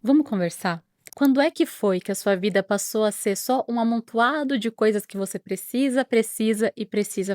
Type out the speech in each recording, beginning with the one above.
Vamos conversar? Quando é que foi que a sua vida passou a ser só um amontoado de coisas que você precisa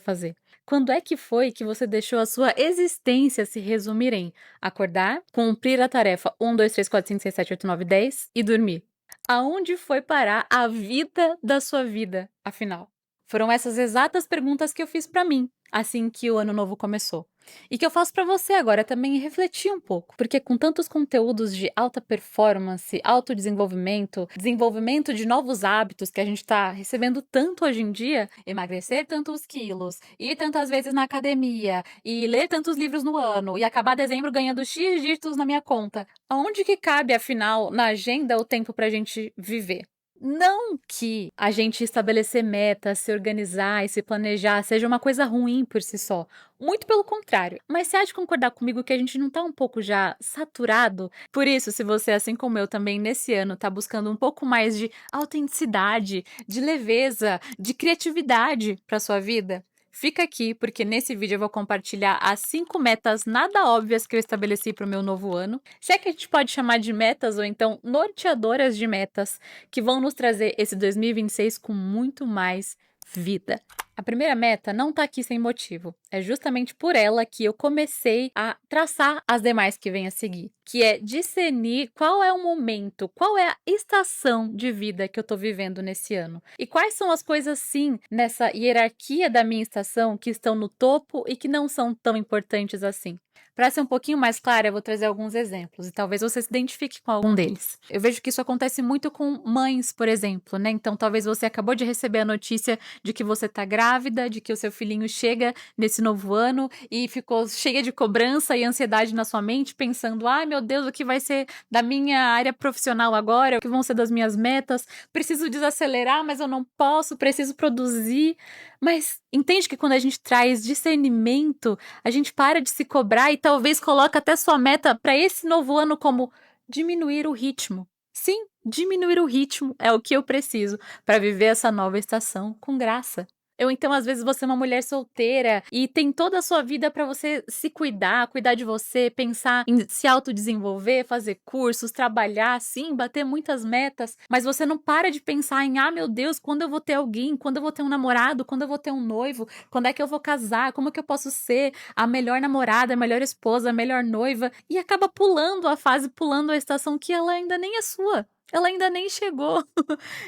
fazer? Quando é que foi que você deixou a sua existência se resumir em acordar, cumprir a tarefa 1, 2, 3, 4, 5, 6, 7, 8, 9, 10 e dormir? Aonde foi parar a vida da sua vida, afinal? Foram essas exatas perguntas que eu fiz pra mim, assim que o ano novo começou. E que eu faço pra você agora também refletir um pouco, porque com tantos conteúdos de alta performance, autodesenvolvimento, desenvolvimento de novos hábitos que a gente tá recebendo tanto hoje em dia, emagrecer tantos quilos, ir tantas vezes na academia e ler tantos livros no ano e acabar dezembro ganhando X dígitos na minha conta, aonde que cabe afinal na agenda o tempo pra gente viver? Não que a gente estabelecer metas, se organizar e se planejar seja uma coisa ruim por si só. Muito pelo contrário. Mas você há de concordar comigo que a gente não tá um pouco já saturado? Por isso, se você, assim como eu também nesse ano, tá buscando um pouco mais de autenticidade, de leveza, de criatividade para sua vida, fica aqui, porque nesse vídeo eu vou compartilhar as 5 metas nada óbvias que eu estabeleci para o meu novo ano. Se é que a gente pode chamar de metas ou então norteadoras de metas que vão nos trazer esse 2026 com muito mais vida. A primeira meta não tá aqui sem motivo. É justamente por ela que eu comecei a traçar as demais que vêm a seguir, que é discernir qual é o momento, qual é a estação de vida que eu tô vivendo nesse ano. E quais são as coisas, sim, nessa hierarquia da minha estação que estão no topo e que não são tão importantes assim. Para ser um pouquinho mais clara, eu vou trazer alguns exemplos e talvez você se identifique com algum deles. Eu vejo que isso acontece muito com mães, por exemplo, né? Então, talvez você acabou de receber a notícia de que você tá grávida, de que o seu filhinho chega nesse novo ano e ficou cheia de cobrança e ansiedade na sua mente, pensando: ai meu Deus, o que vai ser da minha área profissional agora? O que vão ser das minhas metas? Preciso desacelerar, mas eu não posso, preciso produzir. Mas entende que quando a gente traz discernimento, a gente para de se cobrar e talvez coloca até sua meta para esse novo ano como diminuir o ritmo. Sim, diminuir o ritmo é o que eu preciso para viver essa nova estação com graça. Ou então, às vezes, você é uma mulher solteira e tem toda a sua vida para você se cuidar, cuidar de você, pensar em se autodesenvolver, fazer cursos, trabalhar, sim, bater muitas metas, mas você não para de pensar em, ah, meu Deus, quando eu vou ter alguém, quando eu vou ter um namorado, quando eu vou ter um noivo, quando é que eu vou casar, como que eu posso ser a melhor namorada, a melhor esposa, a melhor noiva, e acaba pulando a fase, pulando a estação que ela ainda nem é sua. Ela ainda nem chegou.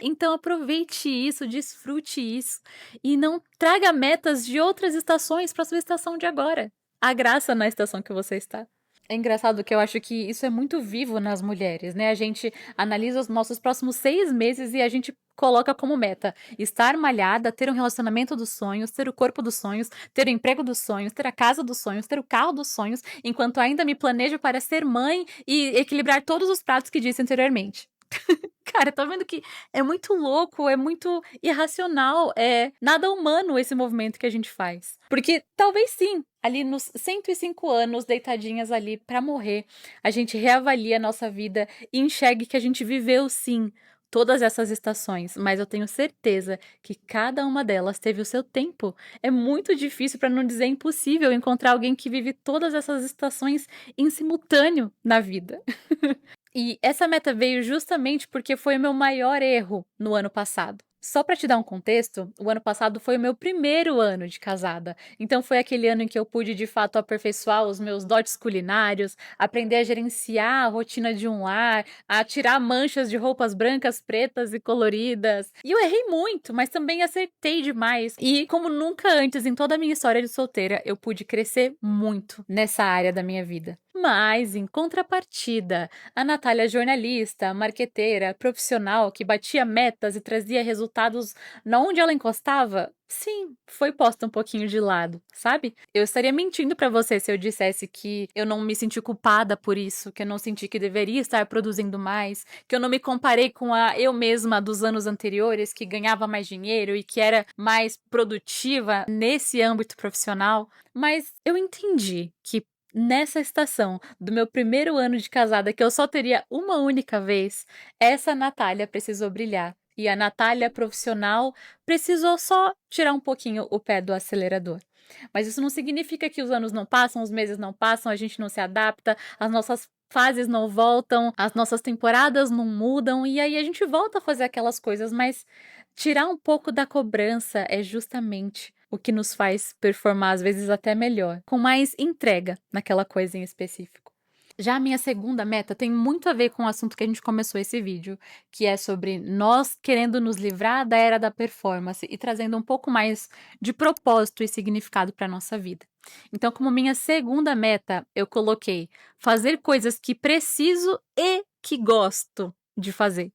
Então aproveite isso, desfrute isso e não traga metas de outras estações para sua estação de agora. A graça na estação que você está. É engraçado que eu acho que isso é muito vivo nas mulheres, né? A gente analisa os nossos próximos 6 meses e a gente coloca como meta estar malhada, ter um relacionamento dos sonhos, ter o corpo dos sonhos, ter o emprego dos sonhos, ter a casa dos sonhos, ter o carro dos sonhos, enquanto ainda me planejo para ser mãe e equilibrar todos os pratos que disse anteriormente. Cara, tô vendo que é muito louco, é muito irracional, é nada humano esse movimento que a gente faz. Porque talvez sim, ali nos 105 anos, deitadinhas ali pra morrer, a gente reavalia a nossa vida e enxergue que a gente viveu sim todas essas estações, mas eu tenho certeza que cada uma delas teve o seu tempo. É muito difícil, pra não dizer impossível, encontrar alguém que vive todas essas estações em simultâneo na vida. E essa meta veio justamente porque foi o meu maior erro no ano passado. Só para te dar um contexto, o ano passado foi o meu primeiro ano de casada. Então foi aquele ano em que eu pude de fato aperfeiçoar os meus dotes culinários, aprender a gerenciar a rotina de um lar, a tirar manchas de roupas brancas, pretas e coloridas. E eu errei muito, mas também acertei demais. E como nunca antes em toda a minha história de solteira, eu pude crescer muito nessa área da minha vida. Mas, em contrapartida, a Natália jornalista, marqueteira, profissional que batia metas e trazia resultados na onde ela encostava, sim, foi posta um pouquinho de lado, sabe? Eu estaria mentindo pra você se eu dissesse que eu não me senti culpada por isso, que eu não senti que deveria estar produzindo mais, que eu não me comparei com a eu mesma dos anos anteriores, que ganhava mais dinheiro e que era mais produtiva nesse âmbito profissional. Mas eu entendi que nessa estação do meu primeiro ano de casada, que eu só teria uma única vez, essa Natália precisou brilhar. E a Natália profissional precisou só tirar um pouquinho o pé do acelerador. Mas isso não significa que os anos não passam, os meses não passam, a gente não se adapta, as nossas fases não voltam, as nossas temporadas não mudam, e aí a gente volta a fazer aquelas coisas, mas tirar um pouco da cobrança é justamente o que nos faz performar, às vezes até melhor, com mais entrega naquela coisa em específico. Já a minha segunda meta tem muito a ver com o assunto que a gente começou esse vídeo, que é sobre nós querendo nos livrar da era da performance e trazendo um pouco mais de propósito e significado para nossa vida. Então, como minha segunda meta, eu coloquei fazer coisas que preciso e que gosto de fazer.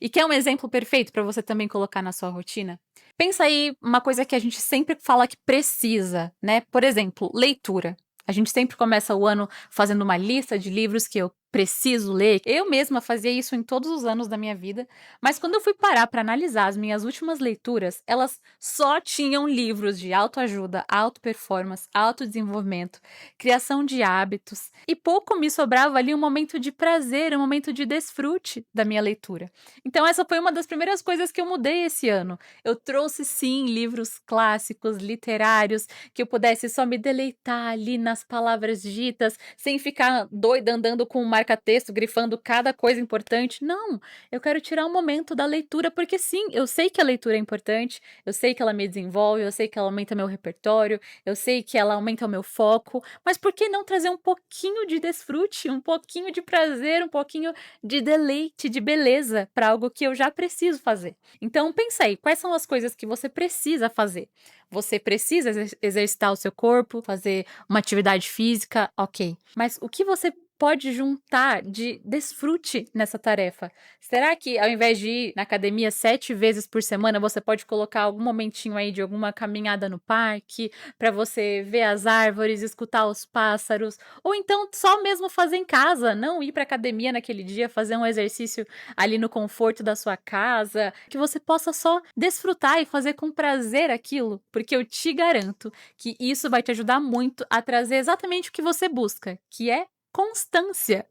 E quer um exemplo perfeito para você também colocar na sua rotina? Pensa aí uma coisa que a gente sempre fala que precisa, né? Por exemplo, leitura. A gente sempre começa o ano fazendo uma lista de livros que eu preciso ler. Eu mesma fazia isso em todos os anos da minha vida, mas quando eu fui parar para analisar as minhas últimas leituras, elas só tinham livros de autoajuda, auto-performance, autodesenvolvimento, criação de hábitos, e pouco me sobrava ali um momento de prazer, um momento de desfrute da minha leitura. Então essa foi uma das primeiras coisas que eu mudei esse ano. Eu trouxe sim livros clássicos, literários, que eu pudesse só me deleitar ali nas palavras ditas, sem ficar doida andando com um marca-texto, grifando cada coisa importante. Não, eu quero tirar um momento da leitura, porque sim, eu sei que a leitura é importante, eu sei que ela me desenvolve, eu sei que ela aumenta meu repertório, eu sei que ela aumenta o meu foco, mas por que não trazer um pouquinho de desfrute, um pouquinho de prazer, um pouquinho de deleite, de beleza para algo que eu já preciso fazer? Então pensa aí, quais são as coisas que você precisa fazer? Você precisa exercitar o seu corpo, fazer uma atividade física, ok. Mas o que você pode juntar de desfrute nessa tarefa? Será que ao invés de ir na academia 7 vezes por semana, você pode colocar algum momentinho aí de alguma caminhada no parque, para você ver as árvores, escutar os pássaros, ou então só mesmo fazer em casa, não ir para academia naquele dia, fazer um exercício ali no conforto da sua casa, que você possa só desfrutar e fazer com prazer aquilo, porque eu te garanto que isso vai te ajudar muito a trazer exatamente o que você busca, que é constância.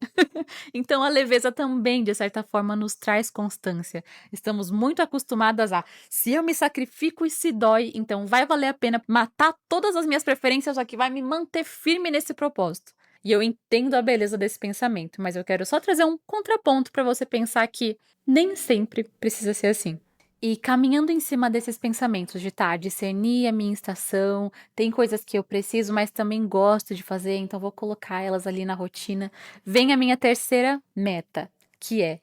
Então a leveza também, de certa forma, nos traz constância. Estamos muito acostumadas a, se eu me sacrifico e se dói, então vai valer a pena matar todas as minhas preferências, só que vai me manter firme nesse propósito. E eu entendo a beleza desse pensamento, mas eu quero só trazer um contraponto para você pensar que nem sempre precisa ser assim. E caminhando em cima desses pensamentos de discernir a minha estação, tem coisas que eu preciso, mas também gosto de fazer, então vou colocar elas ali na rotina. Vem a minha terceira meta, que é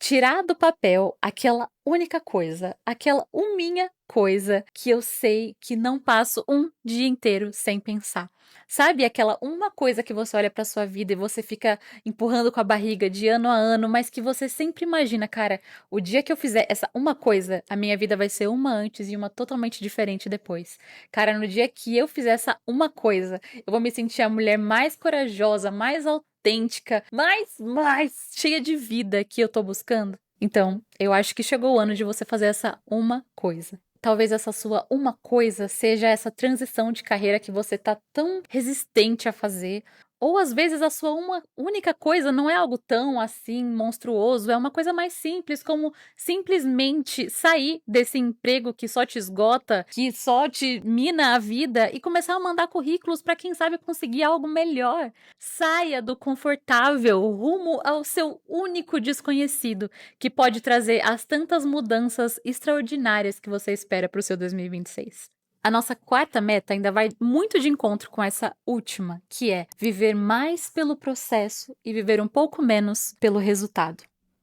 tirar do papel aquela única coisa, aquela uminha coisa que eu sei que não passo um dia inteiro sem pensar. Sabe aquela uma coisa que você olha para sua vida e você fica empurrando com a barriga de ano a ano, mas que você sempre imagina, cara, o dia que eu fizer essa uma coisa, a minha vida vai ser uma antes e uma totalmente diferente depois. Cara, no dia que eu fizer essa uma coisa, eu vou me sentir a mulher mais corajosa, mais autêntica, mais cheia de vida que eu tô buscando. Então, eu acho que chegou o ano de você fazer essa uma coisa. Talvez essa sua uma coisa seja essa transição de carreira que você tá tão resistente a fazer, ou às vezes a sua uma única coisa não é algo tão assim monstruoso, é uma coisa mais simples, como simplesmente sair desse emprego que só te esgota, que só te mina a vida e começar a mandar currículos para quem sabe conseguir algo melhor. Saia do confortável rumo ao seu único desconhecido, que pode trazer as tantas mudanças extraordinárias que você espera para o seu 2026. A nossa quarta meta ainda vai muito de encontro com essa última, que é viver mais pelo processo e viver um pouco menos pelo resultado.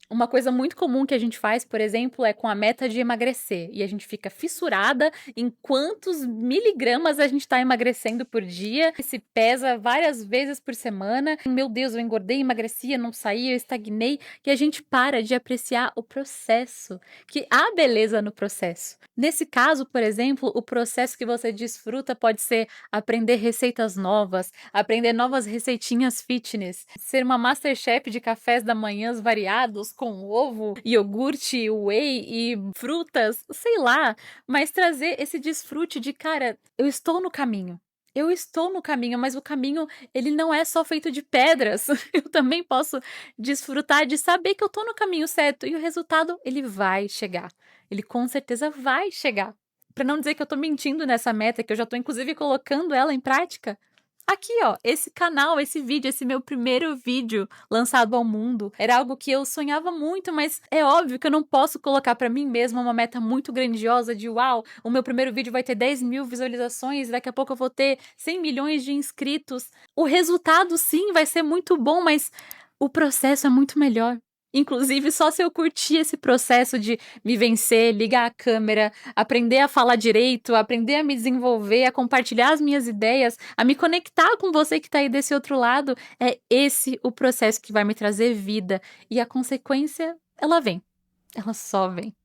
Uma coisa muito comum que a gente faz, por exemplo, é com a meta de emagrecer. E a gente fica fissurada em quantos miligramas a gente está emagrecendo por dia. E se pesa várias vezes por semana. Meu Deus, eu engordei, emagreci, eu não saí, eu estagnei. E a gente para de apreciar o processo, que há beleza no processo. Nesse caso, por exemplo, o processo que você desfruta pode ser aprender receitas novas, aprender novas receitinhas fitness, ser uma masterchef de cafés da manhã variados, com ovo, iogurte, whey e frutas, sei lá, mas trazer esse desfrute de, cara, eu estou no caminho. Eu estou no caminho, mas o caminho, ele não é só feito de pedras. Eu também posso desfrutar de saber que eu tô no caminho certo e o resultado, ele vai chegar. Ele com certeza vai chegar. Para não dizer que eu tô mentindo nessa meta, que eu já tô inclusive colocando ela em prática. Aqui, ó, esse canal, esse vídeo, esse meu primeiro vídeo lançado ao mundo, era algo que eu sonhava muito, mas é óbvio que eu não posso colocar pra mim mesma uma meta muito grandiosa de uau, o meu primeiro vídeo vai ter 10 mil visualizações, daqui a pouco eu vou ter 100 milhões de inscritos. O resultado, sim, vai ser muito bom, mas o processo é muito melhor. Inclusive, só se eu curtir esse processo de me vencer, ligar a câmera, aprender a falar direito, aprender a me desenvolver, a compartilhar as minhas ideias, a me conectar com você que tá aí desse outro lado, é esse o processo que vai me trazer vida. E a consequência, ela vem. Ela só vem.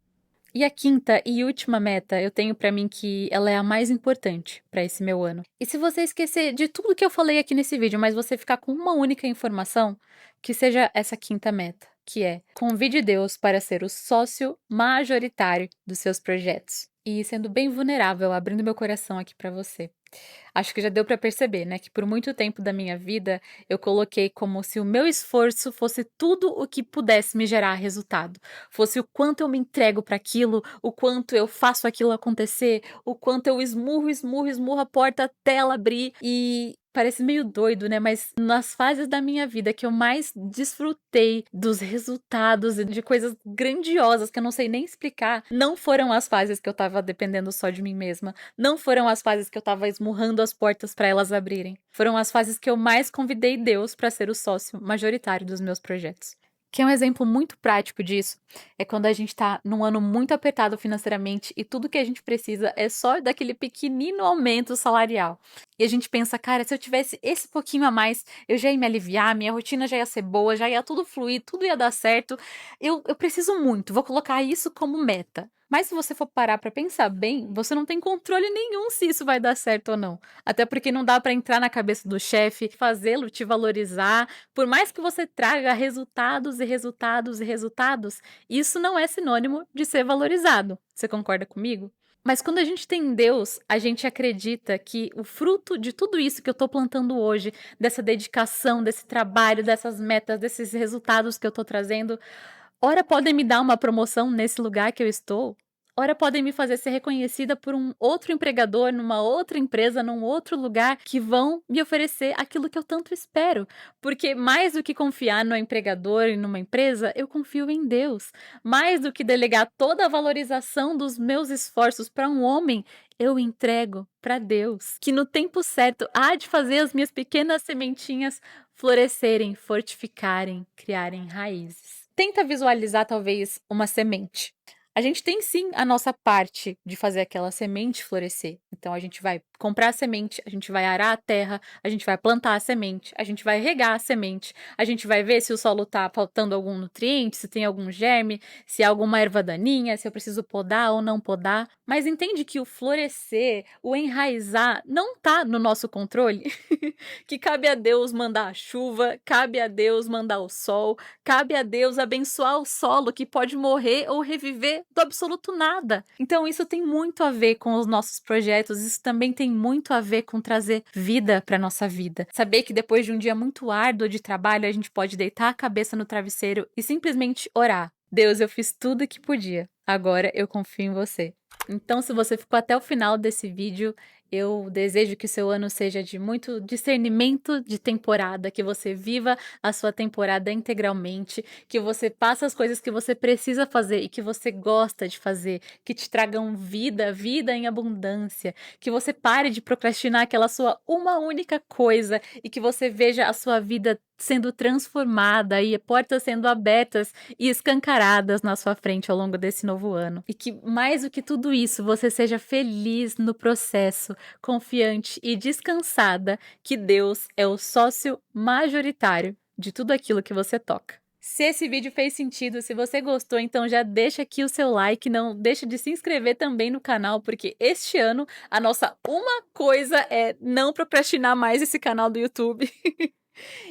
E a quinta e última meta, eu tenho pra mim que ela é a mais importante pra esse meu ano. E se você esquecer de tudo que eu falei aqui nesse vídeo, mas você ficar com uma única informação, que seja essa quinta meta, que é: convide Deus para ser o sócio majoritário dos seus projetos. E sendo bem vulnerável, abrindo meu coração aqui pra você. Acho que já deu pra perceber, né, que por muito tempo da minha vida eu coloquei como se o meu esforço fosse tudo o que pudesse me gerar resultado. Fosse o quanto eu me entrego pra aquilo, o quanto eu faço aquilo acontecer, o quanto eu esmurro, esmurro, esmurro a porta até ela abrir. E parece meio doido, né, mas nas fases da minha vida que eu mais desfrutei dos resultados e de coisas grandiosas que eu não sei nem explicar, não foram as fases que eu estava dependendo só de mim mesma, não foram as fases que eu estava esmurrando as portas para elas abrirem. Foram as fases que eu mais convidei Deus para ser o sócio majoritário dos meus projetos. Que é um exemplo muito prático disso, é quando a gente tá num ano muito apertado financeiramente e tudo que a gente precisa é só daquele pequenino aumento salarial. E a gente pensa, cara, se eu tivesse esse pouquinho a mais, eu já ia me aliviar, minha rotina já ia ser boa, já ia tudo fluir, tudo ia dar certo. Eu preciso muito, vou colocar isso como meta. Mas se você for parar pra pensar bem, você não tem controle nenhum se isso vai dar certo ou não. Até porque não dá pra entrar na cabeça do chefe, fazê-lo te valorizar. Por mais que você traga resultados e resultados e resultados, isso não é sinônimo de ser valorizado. Você concorda comigo? Mas quando a gente tem Deus, a gente acredita que o fruto de tudo isso que eu tô plantando hoje, dessa dedicação, desse trabalho, dessas metas, desses resultados que eu tô trazendo, ora podem me dar uma promoção nesse lugar que eu estou, ora podem me fazer ser reconhecida por um outro empregador, numa outra empresa, num outro lugar, que vão me oferecer aquilo que eu tanto espero. Porque mais do que confiar no empregador e numa empresa, eu confio em Deus. Mais do que delegar toda a valorização dos meus esforços para um homem, eu entrego para Deus, que no tempo certo há de fazer as minhas pequenas sementinhas florescerem, fortificarem, criarem raízes. Tenta visualizar talvez uma semente. A gente tem sim a nossa parte de fazer aquela semente florescer. Então a gente vai comprar a semente, a gente vai arar a terra, a gente vai plantar a semente, a gente vai regar a semente, a gente vai ver se o solo tá faltando algum nutriente, se tem algum germe, se há alguma erva daninha, se eu preciso podar ou não podar. Mas entende que o florescer, o enraizar, não tá no nosso controle? Que cabe a Deus mandar a chuva, cabe a Deus mandar o sol, cabe a Deus abençoar o solo que pode morrer ou reviver do absoluto nada. Então isso tem muito a ver com os nossos projetos, isso também tem muito a ver com trazer vida para nossa vida. Saber que depois de um dia muito árduo de trabalho, a gente pode deitar a cabeça no travesseiro e simplesmente orar. Deus, eu fiz tudo o que podia. Agora eu confio em você. Então, se você ficou até o final desse vídeo, eu desejo que o seu ano seja de muito discernimento de temporada, que você viva a sua temporada integralmente, que você faça as coisas que você precisa fazer e que você gosta de fazer, que te tragam vida, vida em abundância, que você pare de procrastinar aquela sua uma única coisa e que você veja a sua vida sendo transformada e portas sendo abertas e escancaradas na sua frente ao longo desse novo ano. E que mais do que tudo isso, você seja feliz no processo, confiante e descansada que Deus é o sócio majoritário de tudo aquilo que você toca. Se esse vídeo fez sentido, se você gostou, então já deixa aqui o seu like, não deixa de se inscrever também no canal, porque este ano a nossa uma coisa é não procrastinar mais esse canal do YouTube.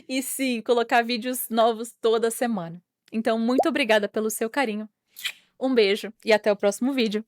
E sim, colocar vídeos novos toda semana. Então, muito obrigada pelo seu carinho. Um beijo e até o próximo vídeo.